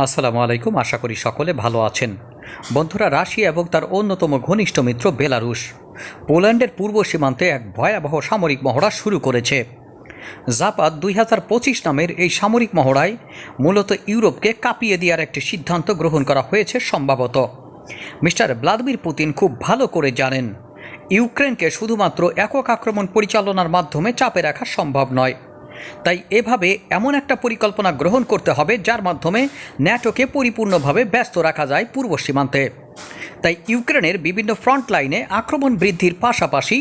আসসালামু আলাইকুম। আশা করি সকলে ভালো আছেন। বন্ধুরা, রাশিয়া এবং তার অন্যতম ঘনিষ্ঠ মিত্র বেলারুশ পোল্যান্ডের পূর্ব সীমান্তে এক ভয়াবহ সামরিক মহড়া শুরু করেছে। জাপাদ 2025 নামের এই সামরিক মহড়ায় মূলত ইউরোপকে কাঁপিয়ে দেওয়ার একটি সিদ্ধান্ত গ্রহণ করা হয়েছে। সম্ভবত মিস্টার ভ্লাদিমির পুতিন খুব ভালো করে জানেন ইউক্রেনকে শুধুমাত্র একক আক্রমণ পরিচালনার মাধ্যমে চাপে রাখা সম্ভব নয়। তাই এভাবে এমন একটা পরিকল্পনা গ্রহণ করতে হবে যার মাধ্যমে ন্যাটোকে পরিপূর্ণভাবে ব্যস্ত রাখা যায় পূর্ব সীমান্তে। তাই ইউক্রেনের বিভিন্ন ফ্রন্ট লাইনে আক্রমণ বৃদ্ধির পাশাপাশি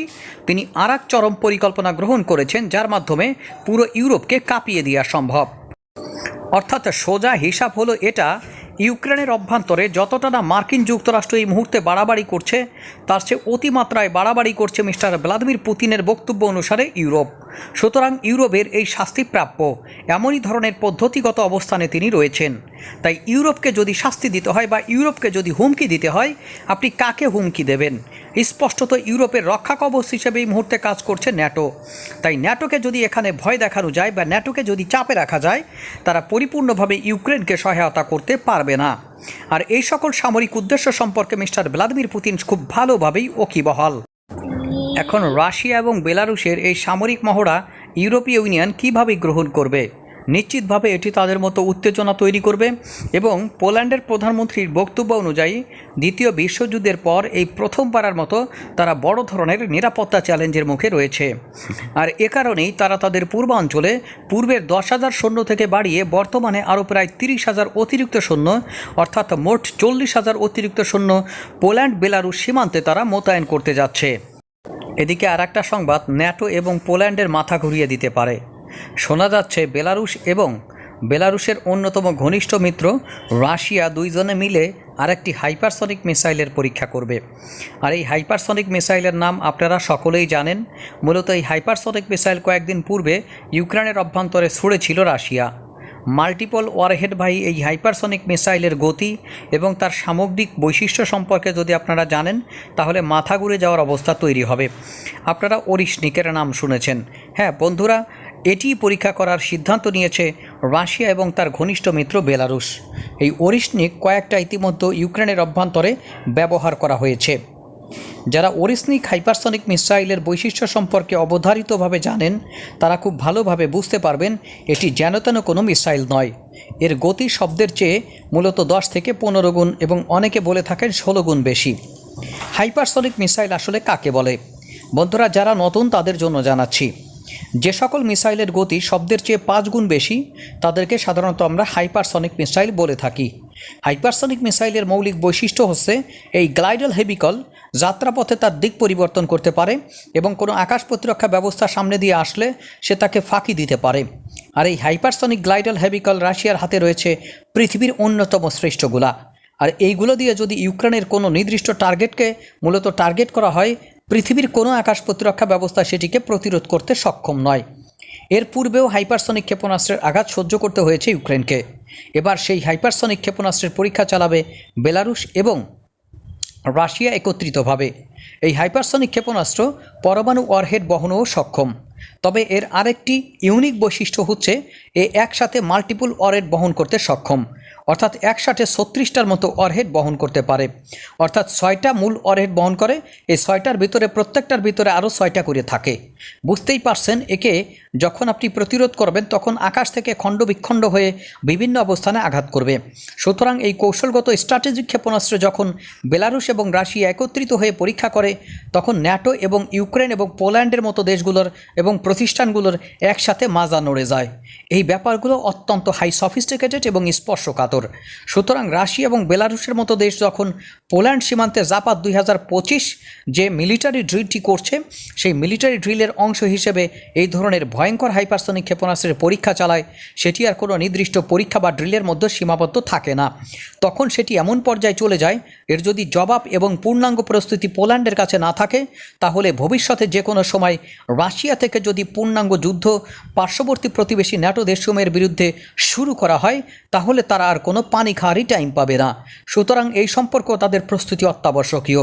তিনি আরেক চরম পরিকল্পনা গ্রহণ করেছেন যার মাধ্যমে পুরো ইউরোপকে কাঁপিয়ে দেওয়া সম্ভব। অর্থাৎ সোজা হিসাব হলো এটা, ইউক্রেনের অভ্যন্তরে যতটা না মার্কিন যুক্তরাষ্ট্র এই মুহূর্তে বাড়াবাড়ি করছে তার চেয়ে অতিমাত্রায় বাড়াবাড়ি করছে মিস্টার ভ্লাদিমির পুতিনের বক্তব্য অনুসারে ইউরোপ। সুতরাং ইউরোপের এই শাস্তি প্রাপ্য, এমনই ধরনের পদ্ধতিগত অবস্থানে তিনি রয়েছেন। তাই ইউরোপকে যদি শাস্তি দিতে হয় বা ইউরোপকে যদি হুমকি দিতে হয়, আপনি কাকে হুমকি দেবেন? স্পষ্টত ইউরোপের রক্ষা কবচ হিসেবে এই মুহূর্তে কাজ করছে ন্যাটো। তাই ন্যাটোকে যদি এখানে ভয় দেখানো যায় বা ন্যাটোকে যদি চাপে রাখা যায়, তারা পরিপূর্ণভাবে ইউক্রেনকে সহায়তা করতে পারবে না। আর এই সকল সামরিক উদ্দেশ্য সম্পর্কে মিস্টার ভ্লাদিমির পুতিন খুব ভালোভাবেই ওয়াকিবহাল। এখন রাশিয়া এবং বেলারুশের এই সামরিক মহড়া ইউরোপীয় ইউনিয়ন কীভাবে গ্রহণ করবে? নিশ্চিতভাবে এটি তাদের মতো উত্তেজনা তৈরি করবে এবং পোল্যান্ডের প্রধানমন্ত্রীর বক্তব্য অনুযায়ী দ্বিতীয় বিশ্বযুদ্ধের পর এই প্রথমবারের মতো তারা বড় ধরনের নিরাপত্তা চ্যালেঞ্জের মুখে রয়েছে। আর এ কারণেই তারা তাদের পূর্বাঞ্চলে পূর্বের 10,000 সৈন্য থেকে বাড়িয়ে বর্তমানে আরও প্রায় 30,000 অতিরিক্ত সৈন্য, অর্থাৎ মোট 40,000 অতিরিক্ত সৈন্য পোল্যান্ড বেলারুশ সীমান্তে তারা মোতায়েন করতে যাচ্ছে। এদিকে আর একটা সংবাদ ন্যাটো এবং পোল্যান্ডের মাথা ঘুরিয়ে দিতে পারে। শোনা যাচ্ছে বেলারুশের অন্যতম ঘনিষ্ঠ মিত্র রাশিয়া দুইজনে মিলে আরেকটি হাইপারসনিক মিসাইলের পরীক্ষা করবে। আর এই হাইপারসনিক মিসাইলের নাম আপনারা সকলেই জানেন। মূলত এই হাইপারসনিক মিসাইল কয়েকদিন পূর্বে ইউক্রেনের অভ্যন্তরে ছুড়েছিল রাশিয়া। মাল্টিপল ওয়ারহেডবাহী এই হাইপারসনিক মিসাইলের গতি এবং তার সামগ্রিক বৈশিষ্ট্য সম্পর্কে যদি আপনারা জানেন তাহলে মাথা ঘুরে যাওয়ার অবস্থা তৈরি হবে। আপনারা ওরিশনিকের নাম শুনেছেন। হ্যাঁ বন্ধুরা, এটি পরীক্ষা করার সিদ্ধান্ত নিয়েছে রাশিয়া এবং তার ঘনিষ্ঠ মিত্র বেলারুশ। এই ওরিশনিক কয়েকটা ইতিমধ্যে ইউক্রেনের অভ্যন্তরে ব্যবহার করা হয়েছে। যারা ওরিশনিক হাইপারসনিক মিসাইলের বৈশিষ্ট্য সম্পর্কে অবধারিতভাবে জানেন তারা খুব ভালোভাবে বুঝতে পারবেন এটি যেন কোনো মিসাইল নয়। এর গতি শব্দের চেয়ে মূলত 10 থেকে 15 গুণ এবং অনেকে বলে থাকেন 16 গুণ বেশি। হাইপারসনিক মিসাইল আসলে কাকে বলে? বন্ধুরা, যারা নতুন তাদের জন্য জানাচ্ছি, যে সকল মিসাইলের গতি শব্দের চেয়ে 5 গুণ বেশি তাদেরকে সাধারণত আমরা হাইপারসনিক মিসাইল বলে থাকি। হাইপারসনিক মিসাইলের মৌলিক বৈশিষ্ট্য হচ্ছে এই গ্লাইডাল ভেহিকল যাত্রাপথে তার দিক পরিবর্তন করতে পারে এবং কোনো আকাশ প্রতিরক্ষা ব্যবস্থা সামনে দিয়ে আসলে সে তাকে ফাঁকি দিতে পারে। আর এই হাইপারসনিক গ্লাইডাল ভেহিকল রাশিয়ার হাতে রয়েছে পৃথিবীর অন্যতম শ্রেষ্ঠগুলা। আর এইগুলো দিয়ে যদি ইউক্রেনের কোনো নির্দিষ্ট টার্গেটকে মূলত টার্গেট করা হয়, পৃথিবীর কোনো আকাশ প্রতিরক্ষা ব্যবস্থা সেটিকে প্রতিরোধ করতে সক্ষম নয়। এর পূর্বেও হাইপারসনিক ক্ষেপণাস্ত্রের আঘাত সহ্য করতে হয়েছে ইউক্রেনকে। এবার সেই হাইপারসনিক ক্ষেপণাস্ত্রের পরীক্ষা চালাবে বেলারুশ এবং রাশিয়া একত্রিতভাবে। এই হাইপারসনিক ক্ষেপণাস্ত্র পরমাণু ওয়ারহেড বহনেও সক্ষম। তবে এর আরেকটি ইউনিক বৈশিষ্ট্য হচ্ছে একসাথে মাল্টিপল ওয়ারহেড বহন করতে সক্ষম, অর্থাৎ একসাথে 36টার মতো ওয়ারহেড বহন করতে পারে। অর্থাৎ 6টা মূল ওয়ারহেড বহন করে, এই 6টার ভিতরে প্রত্যেকটার ভিতরে আরও 6টা করে থাকে। বুঝতেই পারছেন, একে যখন আপনি প্রতিরোধ করবেন তখন আকাশ থেকে খণ্ড বিখণ্ড হয়ে বিভিন্ন অবস্থানে আঘাত করবে। সুতরাং এই কৌশলগত স্ট্র্যাটেজিক ক্ষেপণাস্ত্র যখন বেলারুশ এবং রাশিয়া একত্রিত হয়ে পরীক্ষা করে তখন ন্যাটো এবং ইউক্রেন এবং পোল্যান্ডের মতো দেশগুলোর এবং প্রতিষ্ঠানগুলোর একসাথে মাজা নড়ে যায়। এই ব্যাপারগুলো অত্যন্ত হাই সফিস্টিকেটেড এবং স্পর্শকাতর। সুতরাং রাশিয়া এবং বেলারুশের মতো দেশ যখন পোল্যান্ড সীমান্তে জাপাদ 2025 যে মিলিটারি ড্রিলটি করছে, সেই মিলিটারি ড্রিলের অংশ হিসেবে এই ধরনের ভয়ঙ্কর হাইপারসনিক ক্ষেপণাস্ত্রের পরীক্ষা চালায়, সেটি আর কোনো নির্দিষ্ট পরীক্ষা বা ড্রিলের মধ্যে সীমাবদ্ধ থাকে না। তখন সেটি এমন পর্যায়ে চলে যায়, এর যদি জবাব এবং পূর্ণাঙ্গ প্রস্তুতি পোল্যান্ডের কাছে না থাকে তাহলে ভবিষ্যতে যে কোনো সময় রাশিয়া থেকে যদি পূর্ণাঙ্গ যুদ্ধ পার্শ্ববর্তী প্রতিবেশী ন্যাটো দেশসমূহের বিরুদ্ধে শুরু করা হয় তাহলে তারা আর কোনো পানি খাওয়ারই টাইম পাবে না। সুতরাং এই সম্পর্কেও তাদের প্রস্তুতি অত্যাবশ্যকীয়।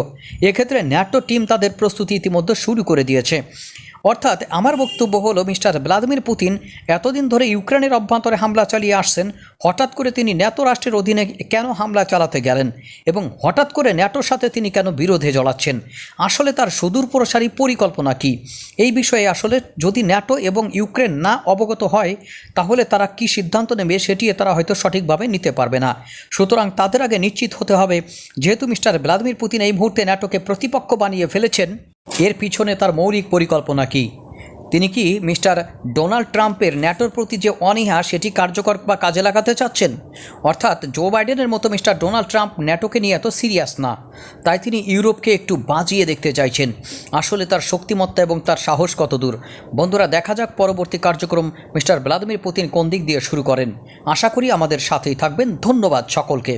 এক্ষেত্রে ন্যাটো টিম তাদের প্রস্তুতি ইতিমধ্যে শুরু করে দিয়েছে। অর্থাৎ আমার বক্তব্য হলো মিস্টার ভ্লাদিমির পুতিন এতদিন ধরে ইউক্রেনের অভ্যন্তরে হামলা চালিয়ে আসছেন, হঠাৎ করে তিনি ন্যাটো রাষ্ট্রের অধীনে কেন হামলা চালাতে গেলেন এবং হঠাৎ করে ন্যাটোর সাথে তিনি কেন বিরোধে জড়াচ্ছেন? আসলে তার সুদূর প্রসারী পরিকল্পনা কী? এই বিষয়ে আসলে যদি ন্যাটো এবং ইউক্রেন না অবগত হয় তাহলে তারা কী সিদ্ধান্ত নেবে সেটি তারা হয়তো সঠিকভাবে নিতে পারবে না। সুতরাং তাদের আগে নিশ্চিত হতে হবে, যেহেতু মিস্টার ভ্লাদিমির পুতিন এই মুহূর্তে ন্যাটোকে প্রতিপক্ষ বানিয়ে ফেলেছেন, এর পিছনে তার মৌলিক পরিকল্পনা কী। তিনি কি মিস্টার ডোনাল্ড ট্রাম্পের ন্যাটোর প্রতি যে অনীহা সেটি কার্যকর বা কাজে লাগাতে চাচ্ছেন? অর্থাৎ জো বাইডেনের মতো মিস্টার ডোনাল্ড ট্রাম্প ন্যাটোকে নিয়ে এত সিরিয়াস না, তাই তিনি ইউরোপকে একটু বাজিয়ে দেখতে চাইছেন। আসলে তার শক্তিমত্তা এবং তার সাহস কত দূর। বন্ধুরা, দেখা যাক পরবর্তী কার্যক্রম মিস্টার ভ্লাদিমির পুতিন কোন দিক দিয়ে শুরু করেন। আশা করি আমাদের সাথেই থাকবেন। ধন্যবাদ সকলকে।